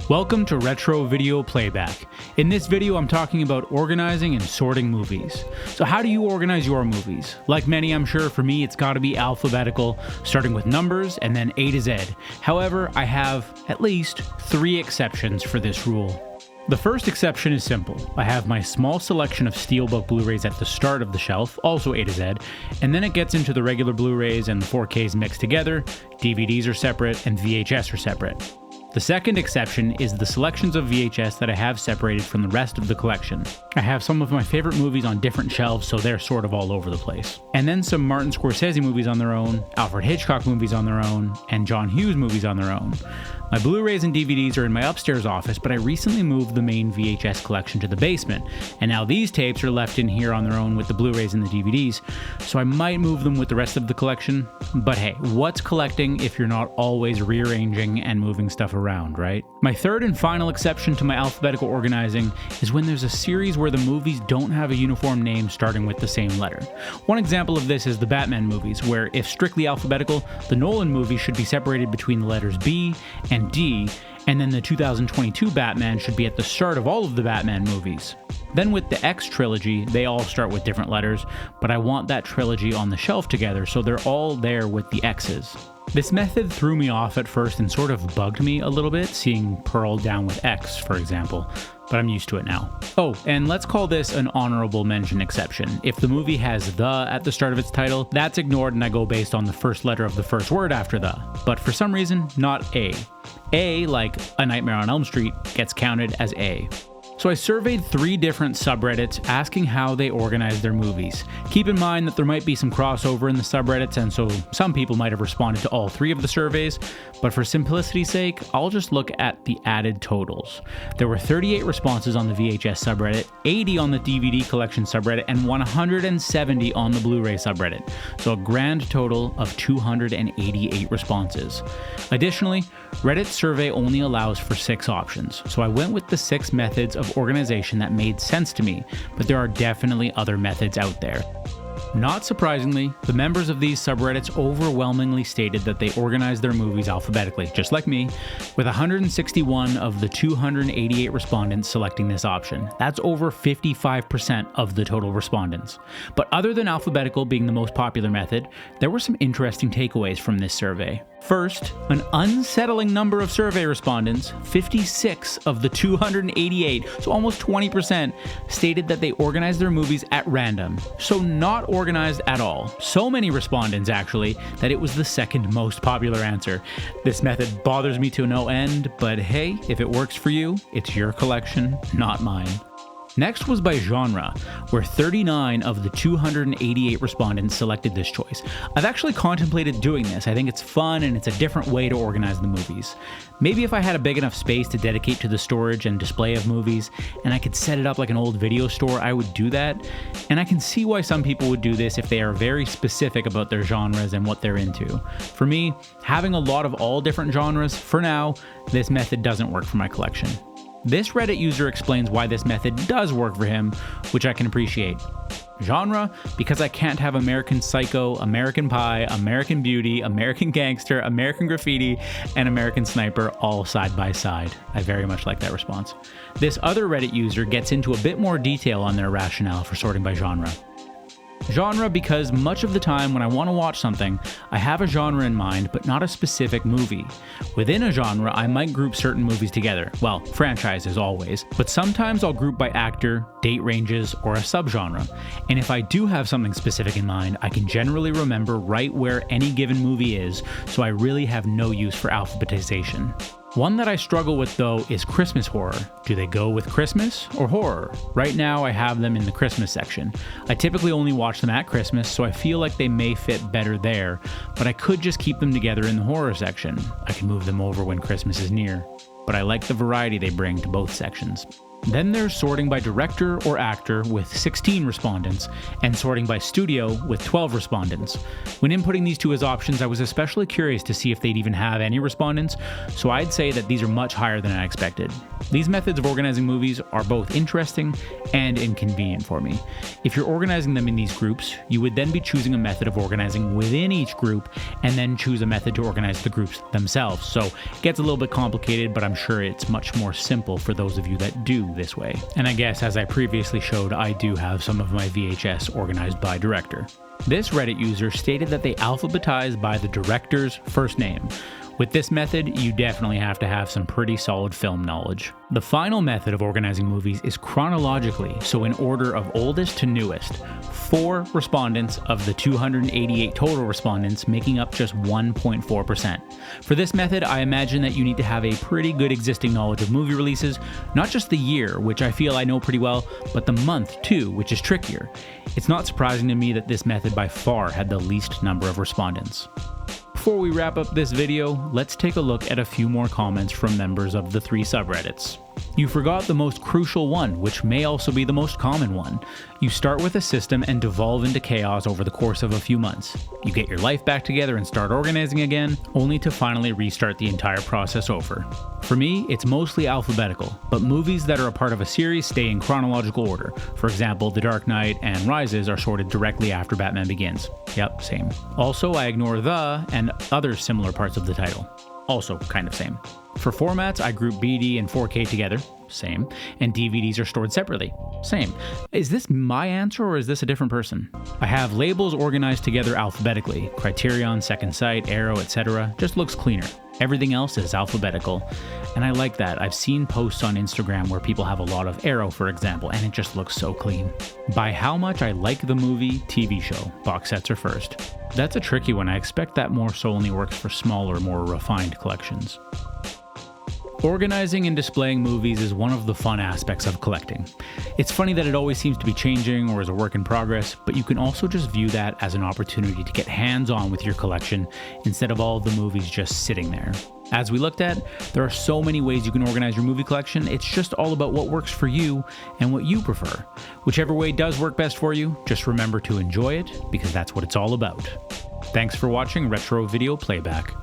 Welcome to Retro Video Playback. In this video, I'm talking about organizing and sorting movies. So how do you organize your movies? Like many, I'm sure, for me, it's gotta be alphabetical, starting with numbers and then A to Z. However, I have at least 3 exceptions for this rule. The first exception is simple. I have my small selection of Steelbook Blu-rays at the start of the shelf, also A to Z, and then it gets into the regular Blu-rays and the 4Ks mixed together, DVDs are separate, and VHS are separate. The second exception is the selections of VHS that I have separated from the rest of the collection. I have some of my favorite movies on different shelves, so they're sort of all over the place. And then some Martin Scorsese movies on their own, Alfred Hitchcock movies on their own, and John Hughes movies on their own. My Blu-rays and DVDs are in my upstairs office, but I recently moved the main VHS collection to the basement, and now these tapes are left in here on their own with the Blu-rays and the DVDs, so I might move them with the rest of the collection. But hey, what's collecting if you're not always rearranging and moving stuff around, right? My third and final exception to my alphabetical organizing is when there's a series where the movies don't have a uniform name starting with the same letter. One example of this is the Batman movies, where if strictly alphabetical, the Nolan movies should be separated between the letters B and D, and then the 2022 Batman should be at the start of all of the Batman movies. Then with the X trilogy, they all start with different letters, but I want that trilogy on the shelf together so they're all there with the X's. This method threw me off at first and sort of bugged me a little bit, seeing Pearl down with X, for example, but I'm used to it now. Oh, and let's call this an honorable mention exception. If the movie has the at the start of its title, that's ignored and I go based on the first letter of the first word after the, but for some reason, not A. A, like A Nightmare on Elm Street, gets counted as A. So I surveyed 3 different subreddits asking how they organize their movies. Keep in mind that there might be some crossover in the subreddits, and so some people might have responded to all 3 of the surveys, but for simplicity's sake, I'll just look at the added totals. There were 38 responses on the VHS subreddit, 80 on the DVD collection subreddit, and 170 on the Blu-ray subreddit, so a grand total of 288 responses. Additionally, Reddit's survey only allows for 6 options, so I went with the 6 methods of organization that made sense to me, but there are definitely other methods out there. Not surprisingly, the members of these subreddits overwhelmingly stated that they organize their movies alphabetically, just like me, with 161 of the 288 respondents selecting this option. That's over 55% of the total respondents. But other than alphabetical being the most popular method, there were some interesting takeaways from this survey. First, an unsettling number of survey respondents, 56 of the 288, so almost 20%, stated that they organize their movies at random, so not organized at all. So many respondents, actually, that it was the second most popular answer. This method bothers me to no end, but hey, if it works for you, it's your collection, not mine. Next was by genre, where 39 of the 288 respondents selected this choice. I've actually contemplated doing this. I think it's fun and it's a different way to organize the movies. Maybe if I had a big enough space to dedicate to the storage and display of movies, and I could set it up like an old video store, I would do that. And I can see why some people would do this if they are very specific about their genres and what they're into. For me, having a lot of all different genres, for now, this method doesn't work for my collection. This Reddit user explains why this method does work for him, which I can appreciate. Genre, because I can't have American Psycho, American Pie, American Beauty, American Gangster, American Graffiti, and American Sniper all side by side. I very much like that response. This other Reddit user gets into a bit more detail on their rationale for sorting by genre. Genre because much of the time when I want to watch something, I have a genre in mind, but not a specific movie. Within a genre, I might group certain movies together. Well, franchises always, but sometimes I'll group by actor, date ranges, or a subgenre. And if I do have something specific in mind, I can generally remember right where any given movie is, so I really have no use for alphabetization. One that I struggle with though is Christmas horror. Do they go with Christmas or horror? Right now I have them in the Christmas section. I typically only watch them at Christmas, so I feel like they may fit better there, but I could just keep them together in the horror section. I can move them over when Christmas is near, but I like the variety they bring to both sections. Then there's sorting by director or actor with 16 respondents, and sorting by studio with 12 respondents. When inputting these two as options, I was especially curious to see if they'd even have any respondents, so I'd say that these are much higher than I expected. These methods of organizing movies are both interesting and inconvenient for me. If you're organizing them in these groups, you would then be choosing a method of organizing within each group, and then choose a method to organize the groups themselves. So it gets a little bit complicated, but I'm sure it's much more simple for those of you that do this way. And I guess, as I previously showed, I do have some of my VHS organized by director. This Reddit user stated that they alphabetize by the director's first name. With this method, you definitely have to have some pretty solid film knowledge. The final method of organizing movies is chronologically, so in order of oldest to newest. 4 respondents of the 288 total respondents, making up just 1.4%. For this method, I imagine that you need to have a pretty good existing knowledge of movie releases, not just the year, which I feel I know pretty well, but the month too, which is trickier. It's not surprising to me that this method by far had the least number of respondents. Before we wrap up this video, let's take a look at a few more comments from members of the 3 subreddits. You forgot the most crucial one, which may also be the most common one. You start with a system and devolve into chaos over the course of a few months. You get your life back together and start organizing again, only to finally restart the entire process over. For me, it's mostly alphabetical, but movies that are a part of a series stay in chronological order. For example, The Dark Knight and Rises are sorted directly after Batman Begins. Yep, same. Also, I ignore the and other similar parts of the title. Also kind of same. For formats, I group BD and 4K together, same, and DVDs are stored separately, same. Is this my answer or is this a different person? I have labels organized together alphabetically, Criterion, Second Sight, Arrow, etc. Just looks cleaner. Everything else is alphabetical, and I like that. I've seen posts on Instagram where people have a lot of Arrow, for example, and it just looks so clean. By how much I like the movie, TV show, box sets are first. That's a tricky one. I expect that more so only works for smaller, more refined collections. Organizing and displaying movies is one of the fun aspects of collecting. It's funny that it always seems to be changing or is a work in progress, but you can also just view that as an opportunity to get hands-on with your collection instead of all of the movies just sitting there. As we looked at, there are so many ways you can organize your movie collection. It's just all about what works for you and what you prefer. Whichever way does work best for you, just remember to enjoy it because that's what it's all about. Thanks for watching Retro Video Playback.